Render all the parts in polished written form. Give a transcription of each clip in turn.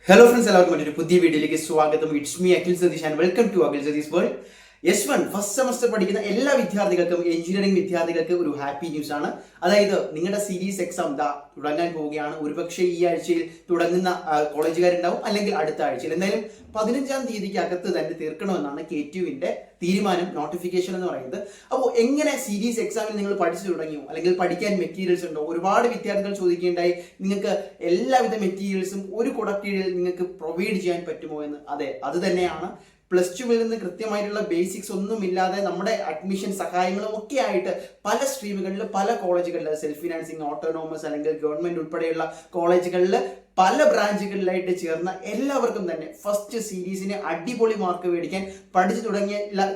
Hello friends, എല്ലാവർക്കും ഒരു പുതിയ വീഡിയോയിലേക്ക് സ്വാഗതം. It's me Akhil Satheesh and welcome to Akhil Satheesh world. S1 first semester പഠിക്കുന്ന എല്ലാ വിദ്യാർത്ഥികൾക്കും, എഞ്ചിനീയറിംഗ് വിദ്യാർത്ഥികൾക്ക് ഒരു ഹാപ്പി ന്യൂസ് ആണ്. അതായത് നിങ്ങളുടെ സീരീസ് എക്സാം തുടങ്ങാൻ പോവുകയാണ്. ഒരുപക്ഷെ ഈ ആഴ്ചയിൽ തുടങ്ങുന്ന കോളേജുകാരുണ്ടാവും, അല്ലെങ്കിൽ അടുത്ത ആഴ്ചയിൽ. എന്തായാലും 15-ാം തീയതിക്ക് അകത്ത് തന്നെ തീർക്കണമെന്നാണ് KTUവിന്റെ തീരുമാനം, നോട്ടിഫിക്കേഷൻ എന്ന് പറയുന്നത്. അപ്പോൾ എങ്ങനെ സീരീസ് എക്സാമിൽ നിങ്ങൾ പഠിച്ചു തുടങ്ങിയോ, അല്ലെങ്കിൽ പഠിക്കാൻ മെറ്റീരിയൽസ് ഉണ്ടോ? ഒരുപാട് വിദ്യാർത്ഥികൾ ചോദിക്കുകയുണ്ടായി, നിങ്ങൾക്ക് എല്ലാവിധ മെറ്റീരിയൽസും ഒരു കുടക്കീഴിൽ നിങ്ങൾക്ക് പ്രൊവൈഡ് ചെയ്യാൻ പറ്റുമോ എന്ന്. അതെ, അത് തന്നെയാണ്. പ്ലസ് ടുവിൽ നിന്ന് കൃത്യമായിട്ടുള്ള ബേസിക്സ് ഒന്നുമില്ലാതെ നമ്മുടെ അഡ്മിഷൻ സഹായങ്ങളും ഒക്കെ ആയിട്ട് പല സ്ട്രീമുകളിൽ, പല കോളേജുകളിൽ, സെൽഫ് ഫിനാൻസിങ്, ഓട്ടോണോമസ് അല്ലെങ്കിൽ ഗവൺമെന്റ് ഉൾപ്പെടെയുള്ള കോളേജുകളിൽ പല ബ്രാഞ്ചുകളിലായിട്ട് ചേർന്ന എല്ലാവർക്കും തന്നെ ഫസ്റ്റ് സീരീസിന് അടിപൊളി മാർക്ക് മേടിക്കാൻ,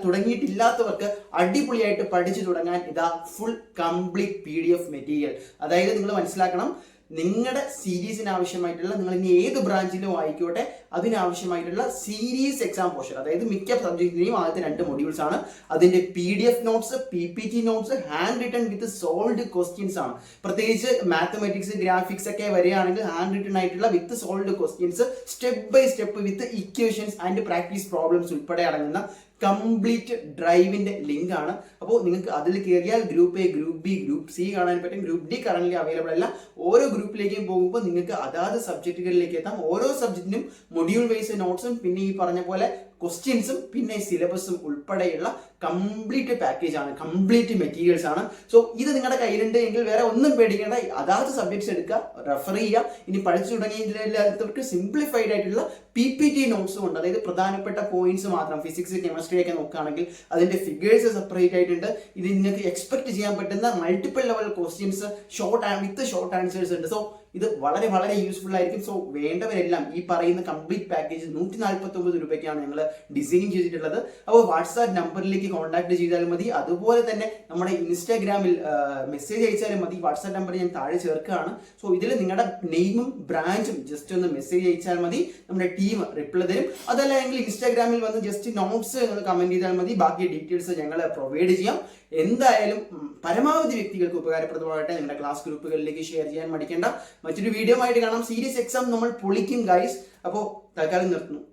തുടങ്ങിയിട്ടില്ലാത്തവർക്ക് അടിപൊളിയായിട്ട് പഠിച്ചു തുടങ്ങാൻ ഇതാ ഫുൾ കംപ്ലീറ്റ് PDF മെറ്റീരിയൽ. അതായത് നിങ്ങൾ മനസ്സിലാക്കണം, നിങ്ങളുടെ സീരീസിന് ആവശ്യമായിട്ടുള്ള, നിങ്ങൾ ഇനി ഏത് ബ്രാഞ്ചിലും ആയിക്കോട്ടെ, അതിനാവശ്യമായിട്ടുള്ള സീരീസ് എക്സാം പോർഷൻ, അതായത് മിക്ക സബ്ജക്റ്റിനെയും ആദ്യത്തെ 2 മൊഡ്യൂൾസ് ആണ്. അതിന്റെ PDF notes, PPT notes, hand written with solved questions ആണ്. പ്രത്യേകിച്ച് മാത്തമാറ്റിക്സ്, ഗ്രാഫിക്സ് ഒക്കെ വരികയാണെങ്കിൽ ഹാൻഡ് റിട്ടൺ ആയിട്ടുള്ള with solved questions, step by step with equations and practice problems ഉൾപ്പെടെ അടങ്ങുന്ന കംപ്ലീറ്റ് ഡ്രൈവിന്റെ ലിങ്ക് ആണ്. അപ്പോൾ നിങ്ങൾക്ക് അതിൽ കയറിയാൽ group A, group B, group C കാണാൻ പറ്റും. ഗ്രൂപ്പ് D കറന്റ് അവൈലബിൾ അല്ല. ഓരോ ഗ്രൂപ്പിലേക്കും പോകുമ്പോൾ നിങ്ങൾക്ക് അതാത് സബ്ജക്റ്റുകളിലേക്ക് എത്താം. ഓരോ സബ്ജക്റ്റിനും മൊഡ്യൂൾ വൈസ് നോട്ട്സും, പിന്നെ ഈ പറഞ്ഞ പോലെ ക്വസ്റ്റ്യൻസും, പിന്നെ സിലബസും ഉൾപ്പെടെയുള്ള കംപ്ലീറ്റ് പാക്കേജ് ആണ്, കംപ്ലീറ്റ് മെറ്റീരിയൽസ് ആണ്. സോ ഇത് നിങ്ങളുടെ കയ്യിലുണ്ട് എങ്കിൽ വേറെ ഒന്നും പേടിക്കേണ്ട, അതാത് സബ്ജക്ട്സ് എടുക്കുക, റെഫർ ചെയ്യുക. ഇനി പഠിച്ചു തുടങ്ങിയവർക്ക് സിംപ്ലിഫൈഡ് ആയിട്ടുള്ള PPT നോട്ട്സും ഉണ്ട്. അതായത് പ്രധാനപ്പെട്ട പോയിന്റ്സ് മാത്രം, ഫിസിക്സ്, കെമിസ്ട്രി ഒക്കെ നോക്കുകയാണെങ്കിൽ അതിന്റെ ഫിഗേഴ്സ് സെപ്പറേറ്റ് ആയിട്ടുണ്ട്. ഇത് നിങ്ങൾക്ക് എക്സ്പെക്ട് ചെയ്യാൻ പറ്റുന്ന multiple level questions with short answers ഉണ്ട്. സോ ഇത് വളരെ വളരെ യൂസ്ഫുൾ ആയിരിക്കും. സോ വേണ്ടവരെല്ലാം ഈ പറയുന്ന കംപ്ലീറ്റ് പാക്കേജ് 149 രൂപയ്ക്കാണ് ഞങ്ങൾ ഡിസൈൻ ചെയ്തിട്ടുള്ളത്. അപ്പോൾ വാട്സാപ്പ് നമ്പറിലേക്ക് കോൺടാക്ട് ചെയ്താൽ മതി. അതുപോലെ തന്നെ നമ്മുടെ ഇൻസ്റ്റാഗ്രാമിൽ മെസ്സേജ് അയച്ചാലും മതി. വാട്സാപ്പ് നമ്പർ ഞാൻ താഴെ ചേർക്കുകയാണ്. സോ ഇതിൽ നിങ്ങളുടെ നെയിമും ബ്രാഞ്ചും ജസ്റ്റ് ഒന്ന് മെസ്സേജ് അയച്ചാൽ മതി, നമ്മുടെ ടീം റിപ്ലൈ തരും. അതല്ല എങ്കിൽ ഇൻസ്റ്റാഗ്രാമിൽ വന്ന് ജസ്റ്റ് നോട്ട്സ് നിങ്ങൾ കമന്റ് ചെയ്താൽ മതി. ബാക്കി ഡീറ്റെയിൽസ് ഞങ്ങൾ പ്രൊവൈഡ് ചെയ്യാം. എന്തായാലും പരമാവധി വ്യക്തികൾക്ക് ഉപകാരപ്രദമായിട്ട് നിങ്ങളുടെ ക്ലാസ് ഗ്രൂപ്പുകളിലേക്ക് ഷെയർ ചെയ്യാൻ മടിക്കേണ്ട. മറ്റൊരു വീഡിയോ ആയിട്ട് കാണാം. സീരീസ് എക്സാം നമ്മൾ പൊളിക്കും ഗൈസ്. അപ്പോൾ തൽക്കാലം നിർത്തുന്നു.